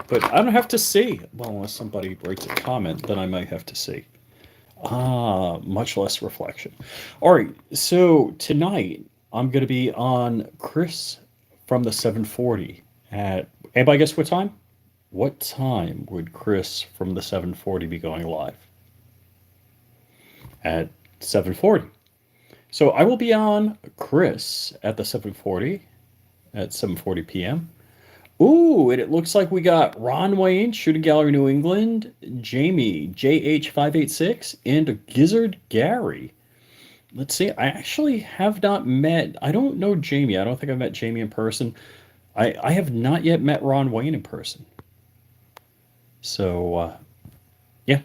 But I don't have to see. Well, unless somebody writes a comment, then I might have to see. Much less reflection. All right, so tonight I'm going to be on Chris from the 740 at. Anybody guess what time? What time would Chris from the 740 be going live? At 740. So I will be on Chris at the 740 at 7:40 p.m. Ooh, and it looks like we got Ron Wayne, Shooting Gallery New England, Jamie, JH586, and Gizzard Gary. Let's see, I actually have not met, I don't know Jamie. I don't think I've met Jamie in person. I have not yet met Ron Wayne in person. So, yeah,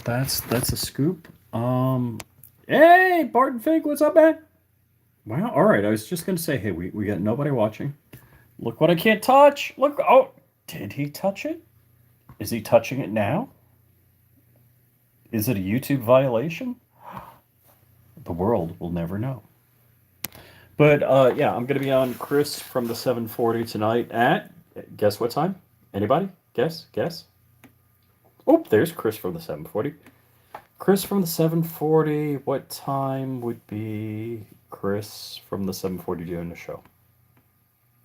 that's a scoop. Hey, Barton Fink, what's up, man? Wow, all right. I was just going to say, hey, we got nobody watching. Look what I can't touch. Look. Oh, did he touch it? Is he touching it now? Is it a YouTube violation? The world will never know. But yeah, I'm going to be on Chris from the 740 tonight at, guess what time? Anybody? Guess? Oh, there's Chris from the 740. Chris from the 740, what time would be Chris from the 740 doing the show?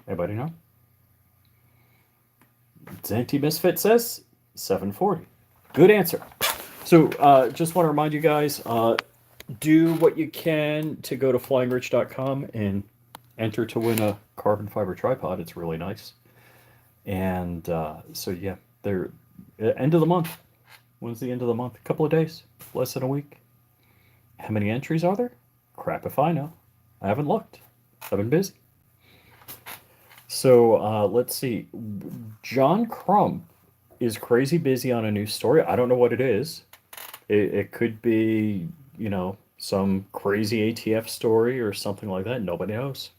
Anybody know? Zanty Misfit says 740. Good answer. So just want to remind you guys, do what you can to go to flyingRich.com and enter to win a carbon fiber tripod. It's really nice. And so yeah, they're end of the month. When's the end of the month? A couple of days, less than a week. How many entries are there? Crap if I know. I haven't looked. I've been busy. So let's see. John Crump is crazy busy on a new story. I don't know what it is. It could be, some crazy ATF story or something like that. Nobody knows.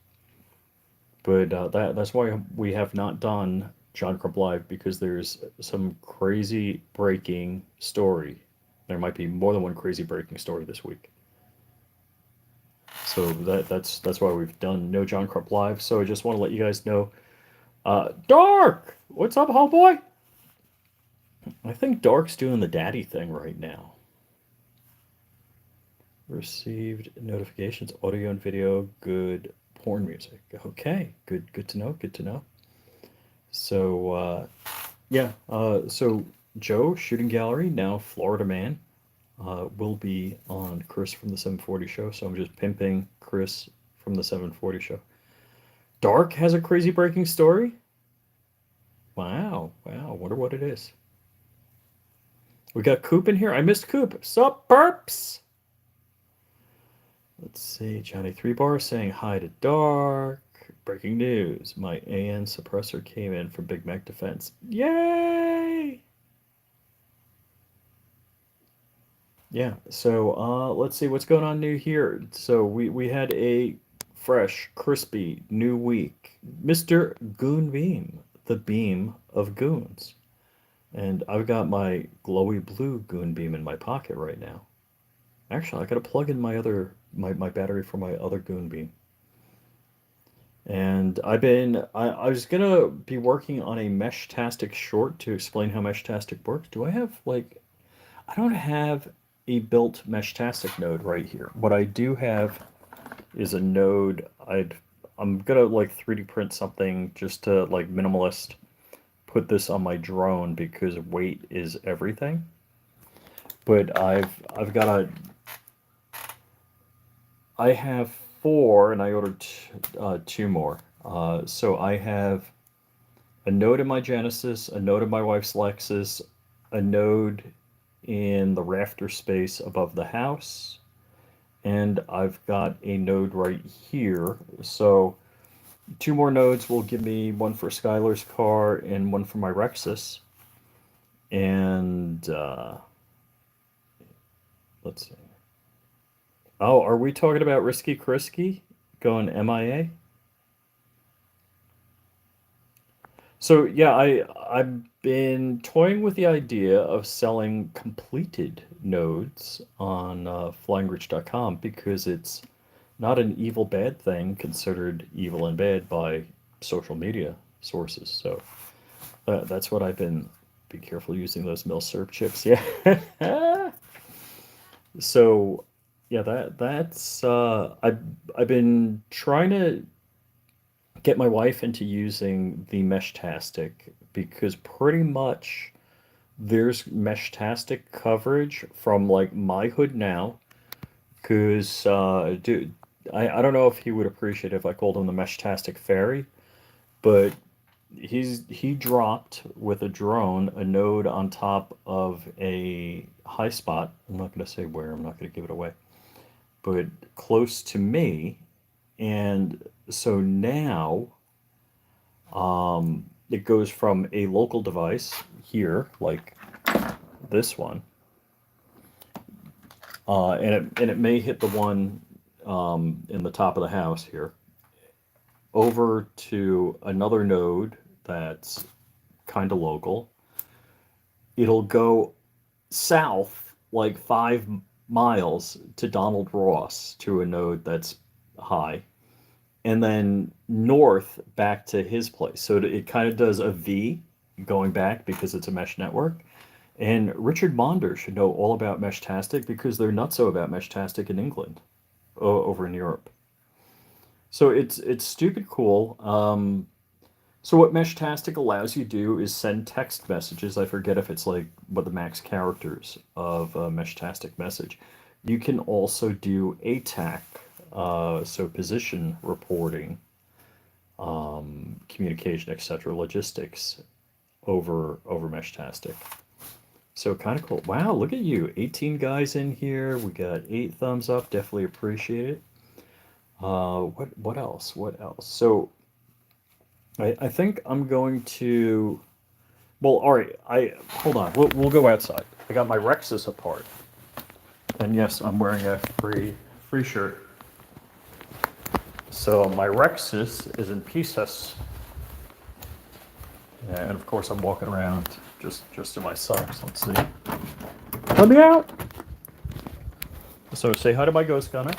But that's why we have not done John Crump Live, because there's some crazy breaking story. There might be more than one crazy breaking story this week. So that's why we've done no John Crump Live. So I just want to let you guys know. Dark! What's up, homeboy? I think Dark's doing the daddy thing right now. Received notifications, audio and video, good. Porn music. Okay, good to know. So yeah, so Joe, Shooting Gallery, now Florida Man, will be on Chris from the 740 show. So I'm just pimping Chris from the 740 show. Dark has a crazy breaking story. Wow. Wonder what it is. We got Coop in here. I missed Coop. Sup, perps? Let's see. Johnny 3 Bar saying hi to Dark. Breaking news. My AN suppressor came in from Big Mac Defense. Yay! Yeah, so let's see what's going on new here. So we had a fresh, crispy new week. Mr. Goon Beam, the beam of goons. And I've got my glowy blue Goon Beam in my pocket right now. Actually, I gotta plug in my battery for my other Goon Beam. And I was gonna be working on a Meshtastic short to explain how Meshtastic works. Do I have I don't have a built Meshtastic node right here. What I do have is a node. I'm gonna 3D print something just to minimalist put this on my drone because weight is everything. But I have 4 and I ordered 2 more. So I have a node in my Genesis, a node in my wife's Lexus, a node in the rafter space above the house, and I've got a node right here. So 2 more nodes will give me one for Skylar's car and one for my Rexus. And let's see. Oh, are we talking about Risky Krisky going MIA? So yeah, I've been toying with the idea of selling completed nodes on flyingRich.com because it's not an evil bad thing considered evil and bad by social media sources. So That's what I've been. Be careful using those milsurp chips. Yeah. So, yeah, that's I've been trying to get my wife into using the Meshtastic because pretty much there's Meshtastic coverage from like my hood now. Because dude, I don't know if he would appreciate if I called him the Meshtastic Fairy, but he dropped with a drone a node on top of a high spot. I'm not going to say where. I'm not going to give it away, but close to me. And so now it goes from a local device here, like this one, and it may hit the one in the top of the house here, over to another node that's kind of local. It'll go south like 5 miles to Donald Ross to a node that's high, and then north back to his place. So it kind of does a V going back because it's a mesh network. And Richard Monder should know all about Meshtastic because they're nutso about Meshtastic in England, over in Europe. So it's stupid cool. So what Meshtastic allows you to do is send text messages. I forget if it's like what the max characters of a Meshtastic message. You can also do ATAC, so position reporting, communication, etc., logistics over Meshtastic. So kind of cool. Wow, look at you. 18 guys in here. We got 8 thumbs up. Definitely appreciate it. What else? What else? So I think I'm going to. Well, all right. I hold on. We'll go outside. I got my Rexes apart, and yes, I'm wearing a free shirt. So my Rexes is in pieces, and of course I'm walking around just in my socks. Let's see. Let me out. So say hi to my Ghost Gunner,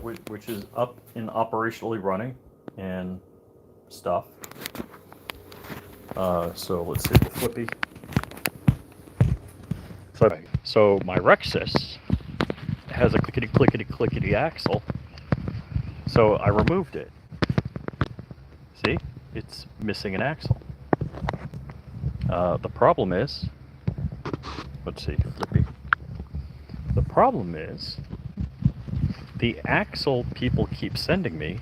which is up and operationally running and stuff. So let's see the flippy. So my Rexus has a clickety clickety clickety axle. So I removed it. See, it's missing an axle. The problem is, let's see, flippy. The problem is, the axle people keep sending me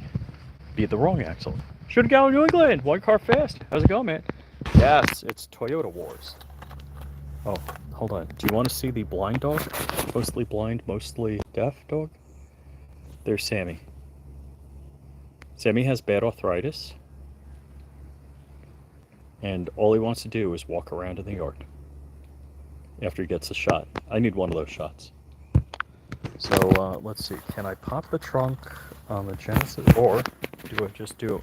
be the wrong axle. Should have gone to New England. One car fast. How's it going, man? Yes, it's Toyota Wars. Oh, hold on. Do you want to see the blind dog? Mostly blind, mostly deaf dog? There's Sammy. Sammy has bad arthritis, and all he wants to do is walk around in the yard after he gets a shot. I need one of those shots. So let's see. Can I pop the trunk on the Genesis, or do I just do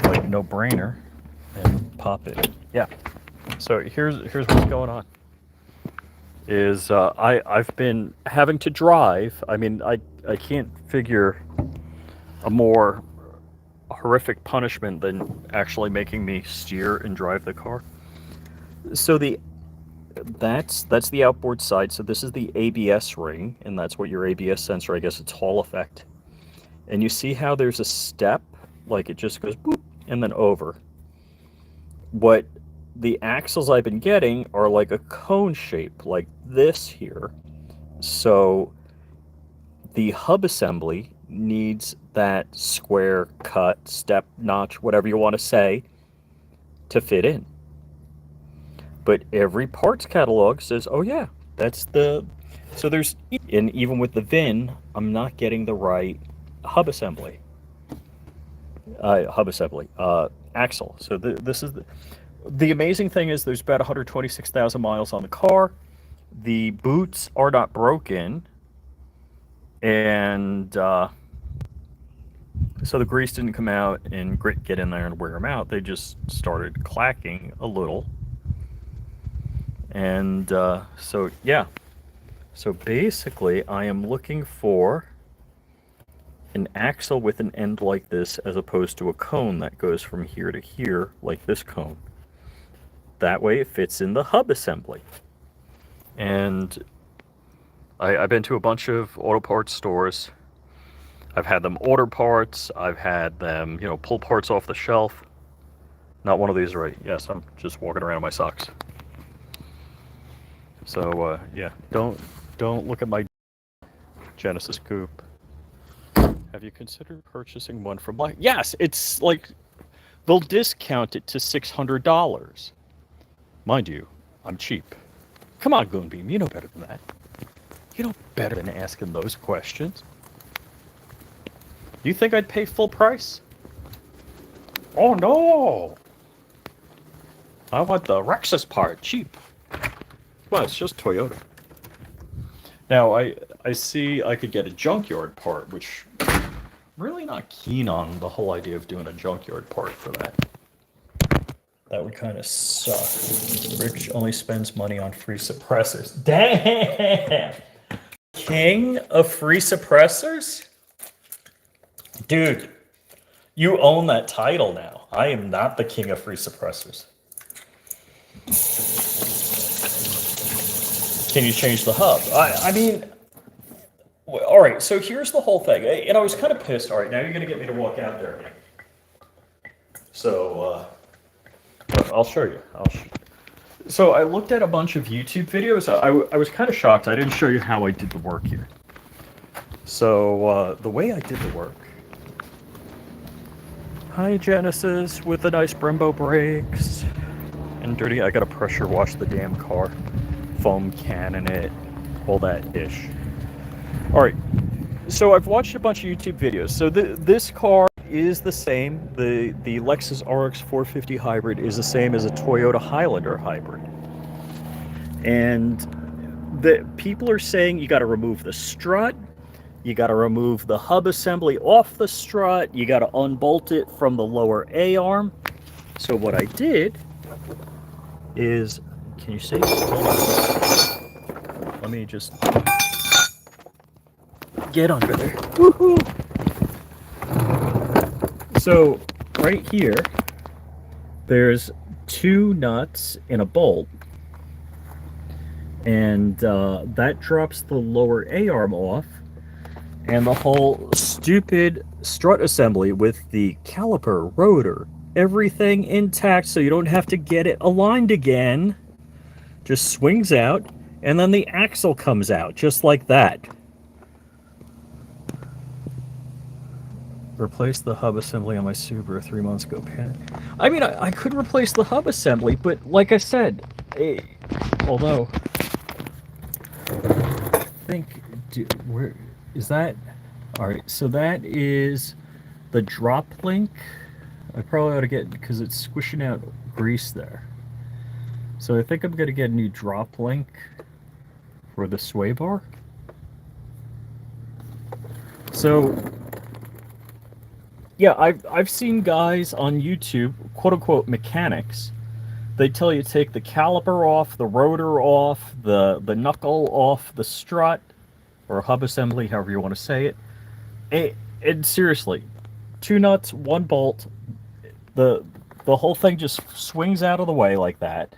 like no brainer and pop it? Yeah. So here's what's going on. Is I've been having to drive. I mean, I can't figure a more horrific punishment than actually making me steer and drive the car. So that's the outboard side. So this is the ABS ring, and that's what your ABS sensor, I guess it's Hall effect. And you see how there's a step, like it just goes boop and then over. What the axles I've been getting are like a cone shape, like this here. So the hub assembly needs that square cut, step, notch, whatever you want to say, to fit in. But every parts catalog says, oh yeah, that's the... So there's... And even with the VIN, I'm not getting the right hub assembly. Axle. So this is... The amazing thing is there's about 126,000 miles on the car. The boots are not broken. And so the grease didn't come out and grit get in there and wear them out. They just started clacking a little. And so, yeah. So basically, I am looking for an axle with an end like this as opposed to a cone that goes from here to here like this cone. that way it fits in the hub assembly. And I've been to a bunch of auto parts stores. I've had them order parts. I've had them, pull parts off the shelf. Not one of these, right? Yes, I'm just walking around in my socks. So yeah, don't look at my Genesis coupe. Have you considered purchasing one from like? Yes, it's like they'll discount it to $600. Mind you, I'm cheap. Come on, Goonbeam, you know better than that. You know better than asking those questions. You think I'd pay full price? Oh no! I want the Rexus part, cheap. Well, it's just Toyota. Now, I see I could get a junkyard part, which I'm really not keen on the whole idea of doing a junkyard part for that. That would kind of suck. Rich only spends money on free suppressors. Damn! King of free suppressors? Dude, you own that title now. I am not the king of free suppressors. Can you change the hub? I mean, all right, so here's the whole thing. And I was kind of pissed. All right, now you're going to get me to walk out there. So, I'll show you. So I looked at a bunch of YouTube videos. I was kind of shocked. I didn't show you how I did the work here. So the way I did the work. Hi, Genesis, with the nice Brembo brakes. And dirty, I gotta pressure wash the damn car. Foam can in it. All that ish. Alright, so I've watched a bunch of YouTube videos. So this car is the same. The Lexus RX 450 hybrid is the same as a Toyota Highlander hybrid. And the people are saying you got to remove the strut, you got to remove the hub assembly off the strut, you got to unbolt it from the lower A-arm. So what I did is, can you see? Let me just get under there. Woohoo! So right here, there's 2 nuts and a bolt, and that drops the lower A-arm off, and the whole stupid strut assembly with the caliper, rotor, everything intact, so you don't have to get it aligned again, just swings out, and then the axle comes out just like that. Replace the hub assembly on my Subaru 3 months ago. I mean, I could replace the hub assembly, but like I said, although I think, where is that? All right, so that is the drop link. I probably ought to get, because it's squishing out grease there. So I think I'm gonna get a new drop link for the sway bar. So yeah, I've seen guys on YouTube, quote unquote mechanics. They tell you to take the caliper off, the rotor off, the knuckle off, the strut, or hub assembly, however you want to say it. And seriously, 2 nuts, 1 bolt, the whole thing just swings out of the way like that,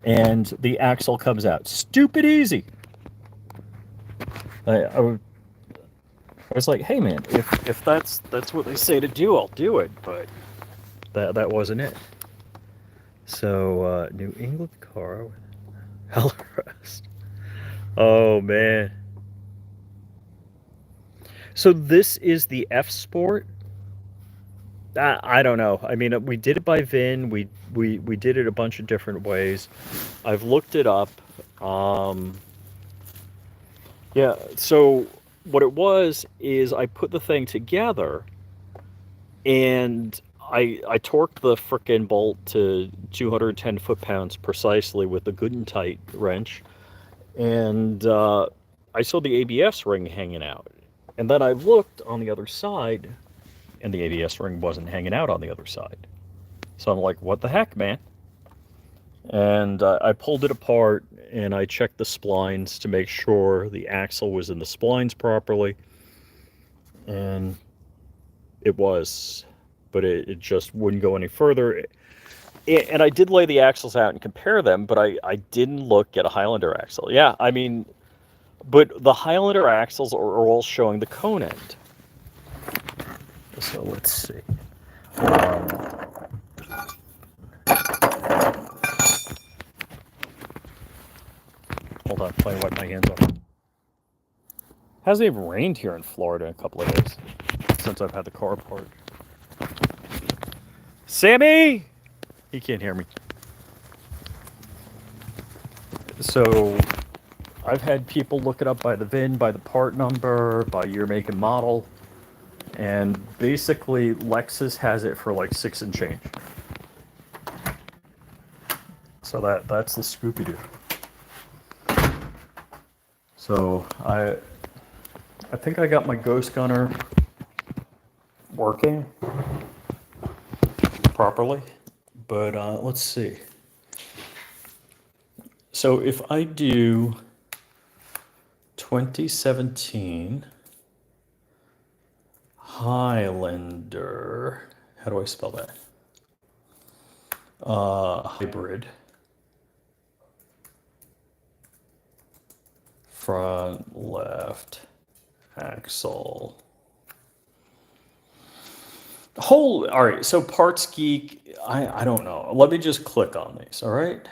and the axle comes out. Stupid easy. I was like, hey man, if that's what they say to do, I'll do it, but that wasn't it. So New England car with hell rest. Oh man. So this is the F Sport. I don't know. I mean, we did it by VIN. We did it a bunch of different ways. I've looked it up. Yeah. So what it was is I put the thing together, and I torqued the frickin' bolt to 210 foot-pounds precisely with the good and tight wrench, and I saw the ABS ring hanging out, and then I looked on the other side, and the ABS ring wasn't hanging out on the other side. So I'm like, what the heck, man? And I pulled it apart, and I checked the splines to make sure the axle was in the splines properly, and it was, but it just wouldn't go any further. And I did lay the axles out and compare them, but I didn't look at a Highlander axle. Yeah, I mean, but the Highlander axles are all showing the cone end. So let's see. Hold on, let me wipe my hands off. Hasn't even rained here in Florida in a couple of days since I've had the car parked. Sammy! He can't hear me. So I've had people look it up by the VIN, by the part number, by year, make, and model. And basically, Lexus has it for like 6 and change. So that's the Scooby-Doo. So I think I got my Ghost Gunner working properly, but let's see. So if I do 2017 Highlander, how do I spell that? Hybrid. Front left axle. All right, so Parts Geek, I don't know. Let me just click on these, all right?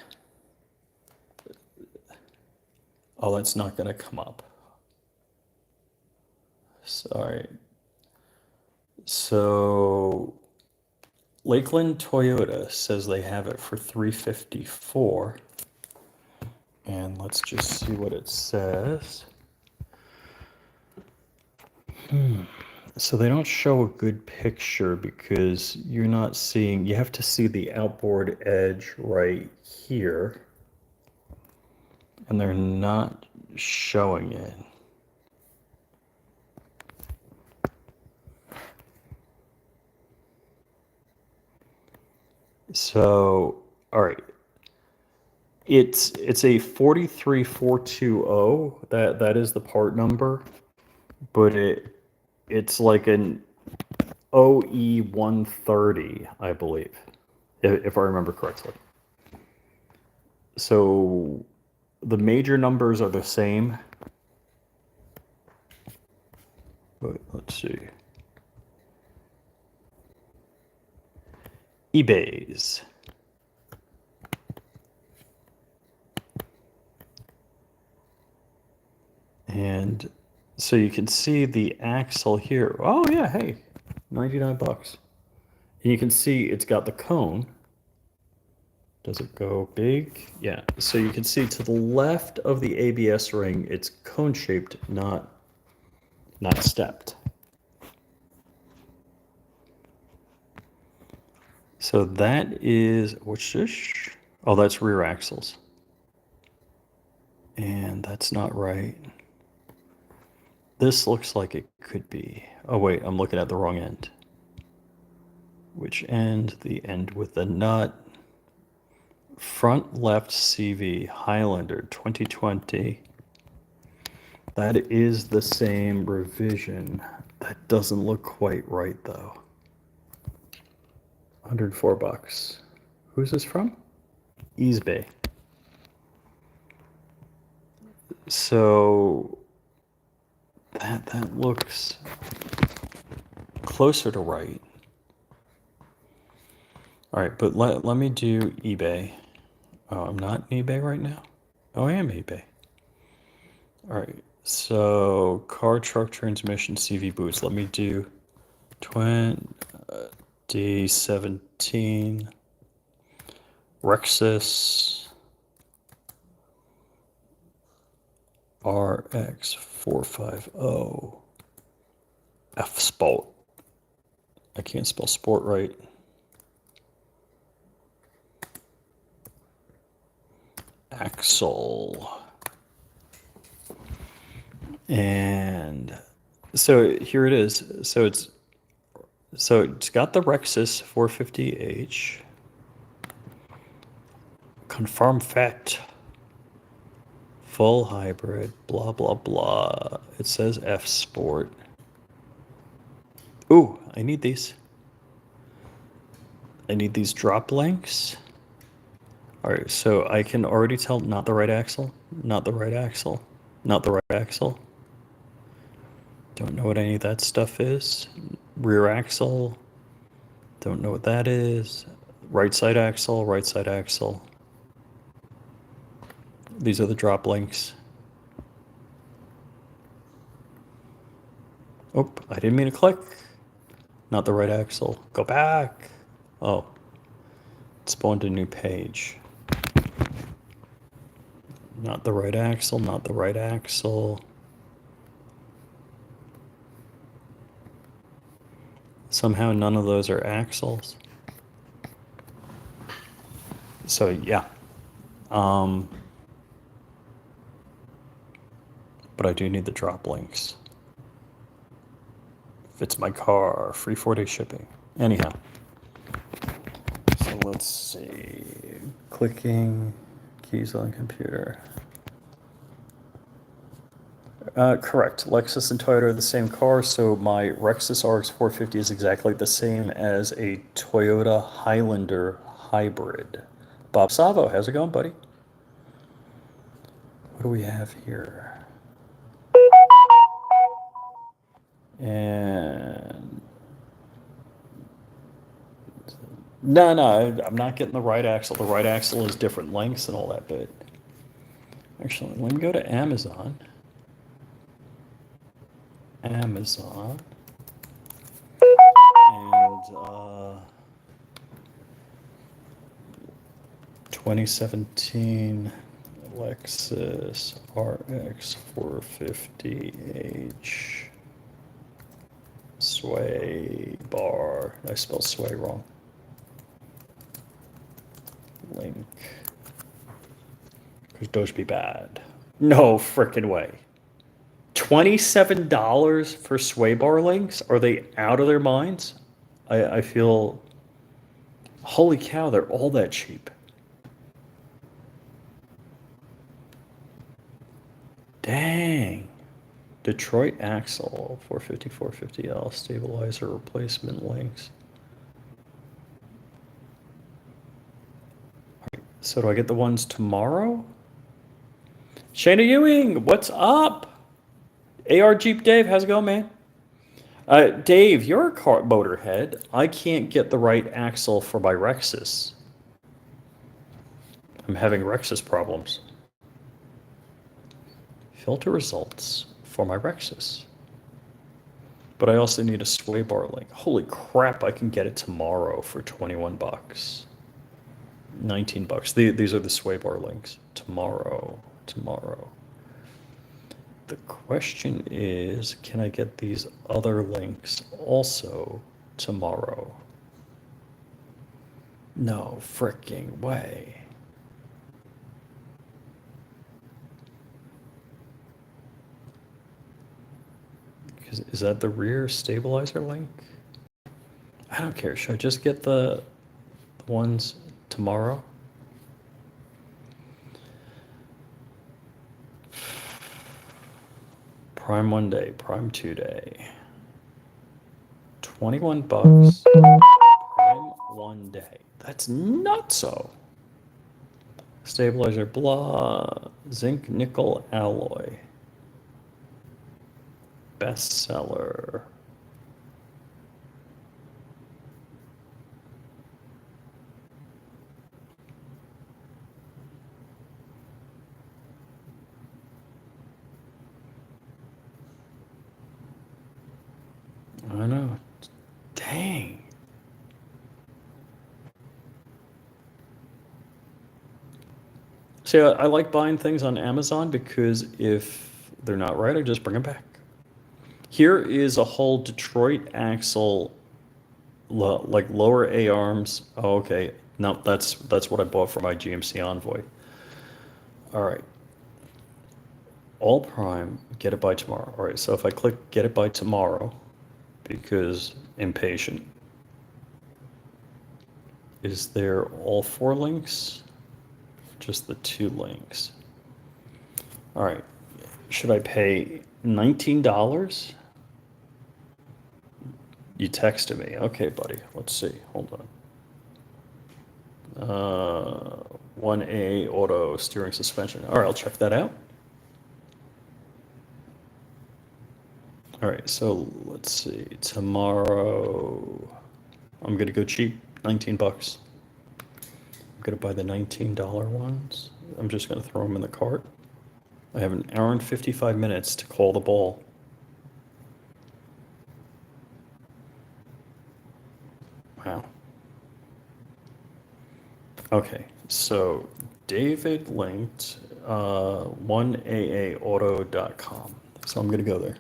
Oh, that's not going to come up. Sorry. So Lakeland Toyota says they have it for $354. And let's just see what it says. So they don't show a good picture because you're not seeing, you have to see the outboard edge right here. And they're not showing it. So, all right. It's a 43420. That is the part number, but it's like an OE 130, I believe, if I remember correctly. So the major numbers are the same. But let's see. eBay's. And so you can see the axle here. Oh yeah, hey, $99. And you can see it's got the cone. Does it go big? Yeah. So you can see to the left of the ABS ring, it's cone shaped, not stepped. So that is, which is, oh, that's rear axles. And that's not right. This looks like it could be. Oh wait, I'm looking at the wrong end. Which end? The end with the nut. Front left CV Highlander 2020. That is the same revision. That doesn't look quite right though. $104. Who's this from? eBay. So that looks closer to right. All right, but let me do eBay. Oh, I'm not in eBay right now. Oh, I am eBay. All right, so car, truck, transmission, CV boots. Let me do 2017 Rexus RX 450 F Sport. I can't spell sport right. Axle. And so here it is. So it's got the Rexus 450H. Confirm fact. Full hybrid, blah, blah, blah. It says F Sport. Ooh, I need these. I need these drop links. All right, so I can already tell not the right axle, not the right axle, not the right axle. Don't know what any of that stuff is. Rear axle, don't know what that is. Right side axle, right side axle. These are the drop links. Oh, I didn't mean to click. Not the right axle. Go back. Oh, it spawned a new page. Not the right axle, not the right axle. Somehow none of those are axles. So yeah. But I do need the drop links. Fits my car, free 4-day shipping. Anyhow. So let's see. Clicking, keys on computer. Correct. Lexus and Toyota are the same car, so my Lexus RX 450 is exactly the same as a Toyota Highlander hybrid. Bob Savo, how's it going, buddy? What do we have here? And no, I'm not getting the right axle. The right axle is different lengths and all that, but actually, let me go to Amazon. Amazon. And 2017 Lexus RX 450H sway bar. I spelled sway wrong. Link. Could those be bad? No frickin' way. $27 for sway bar links? Are they out of their minds? I feel, holy cow, they're all that cheap. Dang. Detroit axle, 450, 450L, stabilizer replacement links. All right, so do I get the ones tomorrow? Shayna Ewing, what's up? AR Jeep Dave, how's it going, man? Dave, you're a car motorhead. I can't get the right axle for my Rexus. I'm having Rexus problems. Filter results for my Rexus. But I also need a sway bar link. Holy crap, I can get it tomorrow for 21 bucks. 19 bucks. These are the sway bar links. Tomorrow. The question is, can I get these other links also tomorrow? No freaking way. Is that the rear stabilizer link? I don't care. Should I just get the ones tomorrow? Prime 1 day, Prime 2 day. 21 bucks. Prime 1 day. That's nutso. Stabilizer, blah. Zinc nickel alloy. Bestseller. I know. Dang. See, I like buying things on Amazon because if they're not right, I just bring them back. Here is a whole Detroit axle, like lower A arms. Oh, okay. No, that's what I bought for my GMC Envoy. All right. All prime, get it by tomorrow. All right, so if I click get it by tomorrow, because impatient, is there all 4 links? Just the 2 links. All right, should I pay $19? You texted me. Okay, buddy, let's see. Hold on. 1A auto steering suspension. All right, I'll check that out. All right, so let's see. Tomorrow, I'm gonna go cheap, 19 bucks. I'm gonna buy the $19 ones. I'm just gonna throw them in the cart. I have an hour and 55 minutes to call the ball. Wow. Okay, so David linked 1AAauto.com. So I'm going to go there.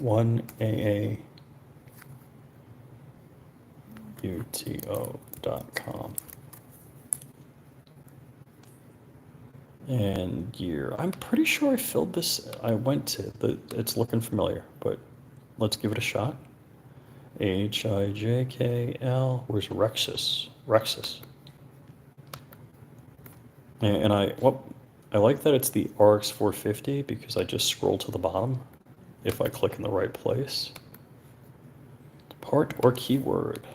1AAUTO.com. And year. I'm pretty sure I filled this. I went to it's looking familiar, but let's give it a shot. HIJKL. Where's Rexus? Rexus. And I like that it's the RX 450 because I just scroll to the bottom if I click in the right place. Part or keyword.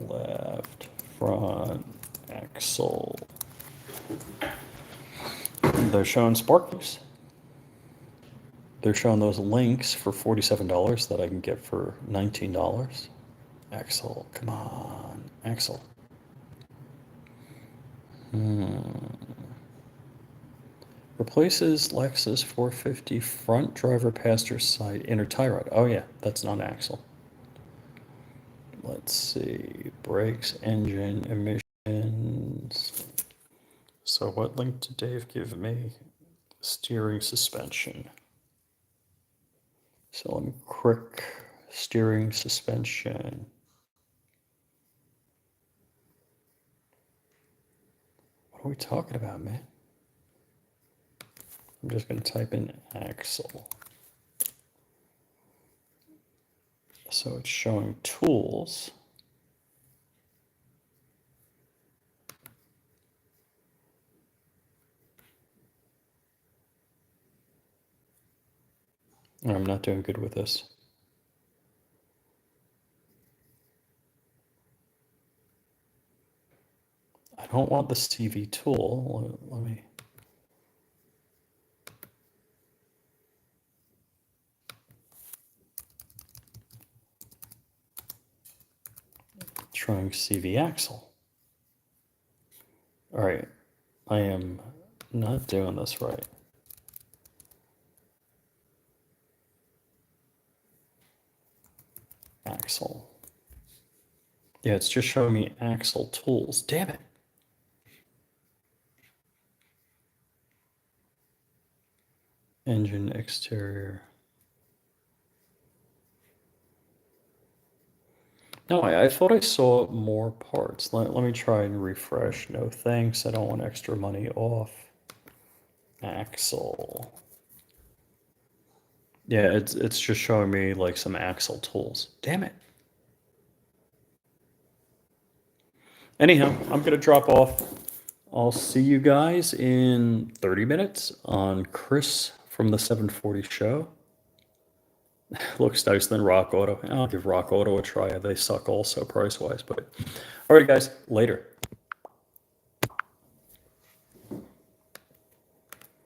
Left front axle. They're showing sparklers. They're showing those links for $47 that I can get for $19. Axle, come on, Axle. Replaces Lexus 450 front driver passenger side inner tie rod. Oh yeah, that's not axle. Let's see, brakes, engine, emissions. So what link did Dave give me? Steering suspension. So let me click steering suspension. What are we talking about, man? I'm just going to type in axle. So it's showing tools. I'm not doing good with this. I don't want the CV tool. Let me. Trying CV axle. All right, I am not doing this right. Axle. Yeah, it's just showing me axle tools. Damn it. Engine exterior. No, I thought I saw more parts. Let me try and refresh. No thanks. I don't want extra money off. Axle. Yeah, it's just showing me like some axle tools. Damn it. Anyhow, I'm gonna drop off. I'll see you guys in 30 minutes on Chris from the 740 show. Looks nicer than Rock Auto. I'll give Rock Auto a try. They suck also price-wise, but all right, guys, later.